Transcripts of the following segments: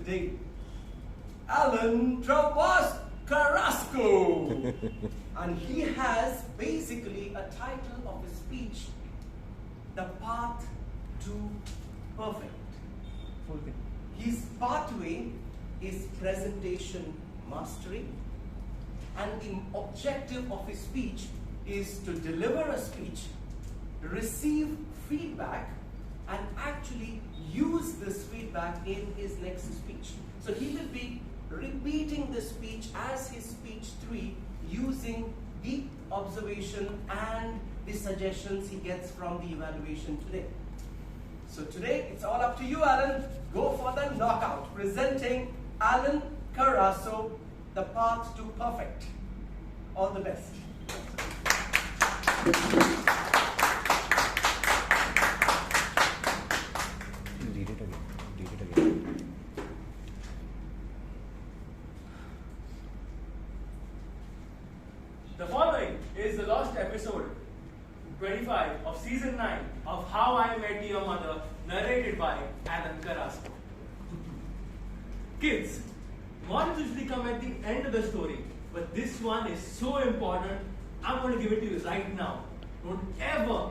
today, Allan Carasco. And he has basically a title of his speech, The Path to Perfect. His pathway is presentation mastery, and the objective of his speech is to deliver a speech, receive feedback, and actually use this feedback in his next speech. So he will be repeating the speech as his speech 3 using deep observation and the suggestions he gets from the evaluation today. So today it's all up to you, Allan. Go for the knockout. Presenting Allan Carasco, The Path to Perfect. All the best. Read it again. The following is the last episode 25 of season 9 of How I Met Your Mother, narrated by Allan Carasco. Kids, morals usually come at the end of the story, but this one is so important, I'm going to give it to you right now. Don't ever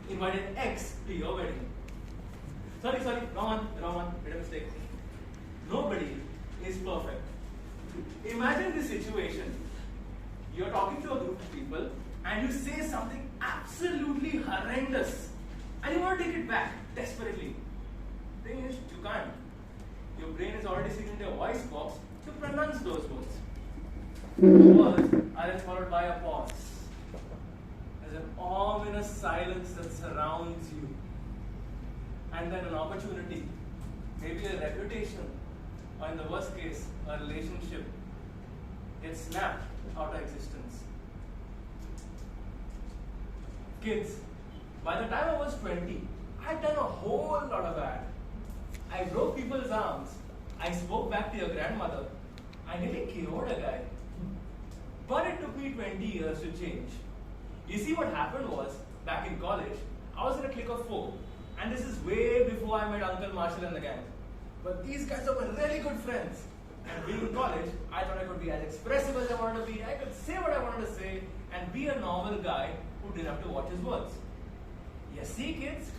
invite an ex to your wedding. Sorry, wrong one, made a mistake. Nobody is perfect. Imagine this situation. You're talking to a group of people and you say something absolutely horrendous and you want to take it back desperately. The thing is, you can't. Your brain is already sitting in your voice box to pronounce those words. The words are then followed by a pause. There's an ominous silence that surrounds you. And then an opportunity, maybe a reputation, or in the worst case, a relationship, gets snapped out of existence. Kids, by the time I was 20, I'd done a whole lot of bad. I broke people's arms. I spoke back to your grandmother. I nearly killed a guy. But it took me 20 years to change. You see, what happened was, back in college, I was in a clique of 4. And this is way before I met Uncle Marshall and the gang. But these guys were really good friends. And being in college, I thought I could be as expressive as I wanted to be. I could say what I wanted to say and be a normal guy who didn't have to watch his words. You see, kids,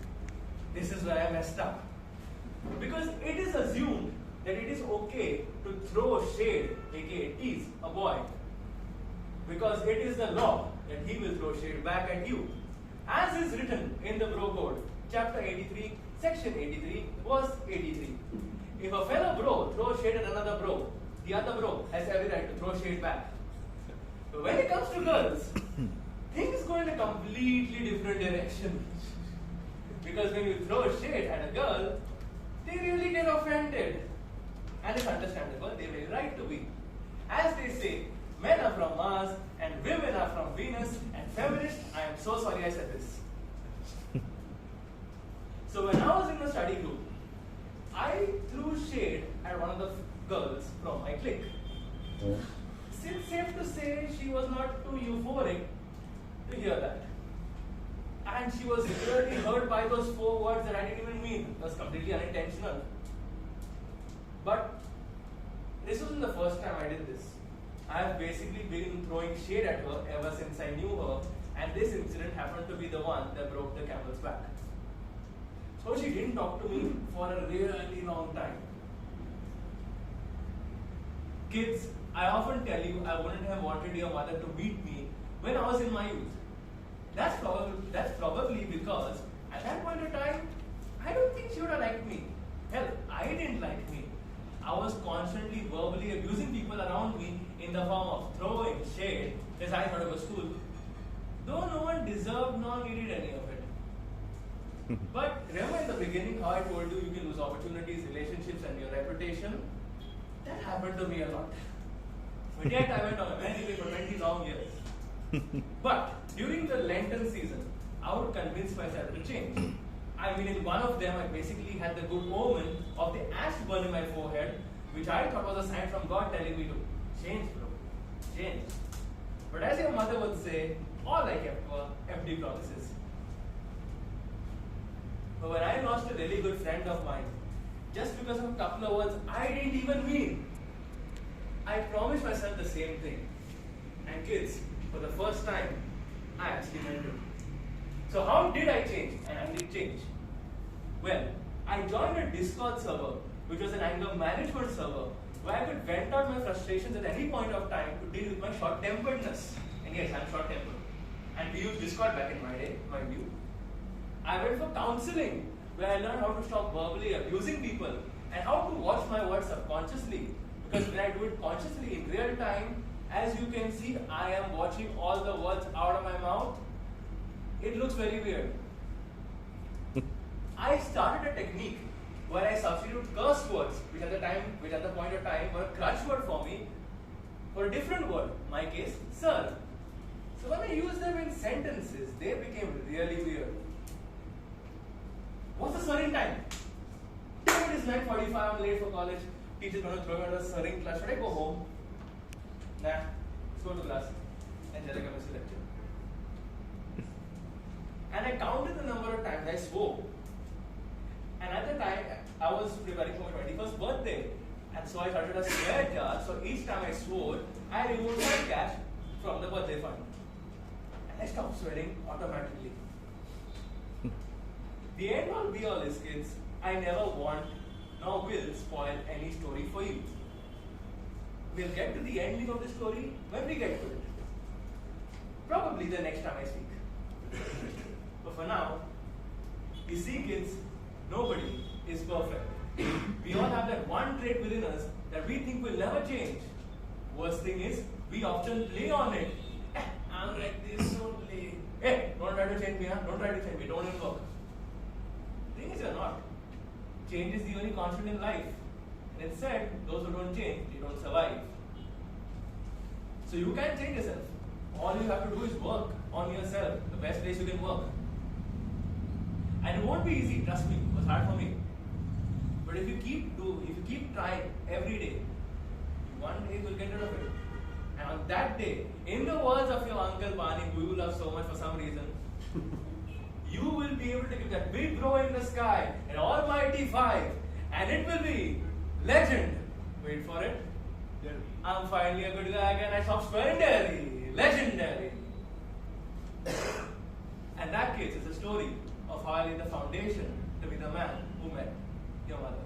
this is where I messed up. Because it is assumed that it is okay to throw shade, aka tease, a boy. Because it is the law that he will throw shade back at you. As is written in the Bro Code, chapter 83, section 83, verse 83. If a fellow bro throws shade at another bro, the other bro has every right to throw shade back. But when it comes to girls, things go in a completely different direction. Because when you throw shade at a girl, they really get offended. And it's understandable, they have a right to be. As they say, men are from Mars and women are from Venus, and feminist, I am so sorry I said this. So when I was in the study group, I threw shade at one of the girls from my clique. It's safe to say she was not too euphoric to hear that. And she was really hurt by those 4 words that I didn't even mean. It was completely unintentional. But this wasn't the first time I did this. I have basically been throwing shade at her ever since I knew her, and this incident happened to be the one that broke the camel's back. So she didn't talk to me for a really long time. Kids, I often tell you I wouldn't have wanted your mother to meet me when I was in my youth. That's probably because at that point in time, I don't think she would have liked me. Hell, I didn't like me. I was constantly verbally abusing people around me in the form of throwing shade, because I thought it was cool. Though no one deserved nor needed any of it. But remember in the beginning how I told you you can lose opportunities, relationships, and your reputation? That happened to me a lot. But yet I went on a marriage for 20 long years. But during the Lenten season, I would convince myself to change. I mean, in one of them, I basically had the good omen of the ash burn in my forehead, which I thought was a sign from God telling me to change, bro. Change. But as your mother would say, all I kept were empty promises. But when I lost a really good friend of mine, just because of a couple of words I didn't even mean. I promised myself the same thing. And kids, for the first time, I actually meant it. So how did I change? And I did change. Well, I joined a Discord server, which was an anger management server, where I could vent out my frustrations at any point of time to deal with my short-temperedness. And yes, I'm short-tempered. And we used Discord back in my day, mind you. I went for counseling, where I learned how to stop verbally abusing people and how to watch my words subconsciously. Because when I do it consciously in real time, as you can see, I am watching all the words out of my mouth. It looks very weird. I started a technique where I substitute curse words, which at the point of time were a crutch word for me, for a different word, my case, sir. So when I used them in sentences, they became really weird. What's the sirring time? It is 9:45, I'm late for college. Teacher's going to throw me out of the sirring class. Should I go home? Nah, let's go to class. Enjoy the chemistry lecture. And I counted the number of times I swore. And at the time, I was preparing for my 21st birthday. And so I started a swear jar. So each time I swore, I removed my cash from the birthday fund. And I stopped swearing automatically. The end all be all is, kids, I never want nor will spoil any story for you. We'll get to the ending of the story when we get to it. Probably the next time I speak. But for now, you see, kids, nobody is perfect. We all have that one trait within us that we think will never change. Worst thing is, we often play on it. I'm like this only. Hey, don't try to change me, huh? Don't try to change me. Don't even work. The thing is, you're not. Change is the only constant in life. And it's said, those who don't change, they don't survive. So you can change yourself. All you have to do is work on yourself, the best place you can work. And it won't be easy, trust me, it was hard for me. But if you keep trying every day, one day you'll get rid of it. And on that day, in the words of your Uncle Bani, who you love so much for some reason, you will be able to give that big row in the sky, an almighty 5, and it will be legend. Wait for it. I'm finally a good guy again. I stopped swearing daily. Legendary. And that, kids, is a story of how I laid the foundation to be the man who met your mother.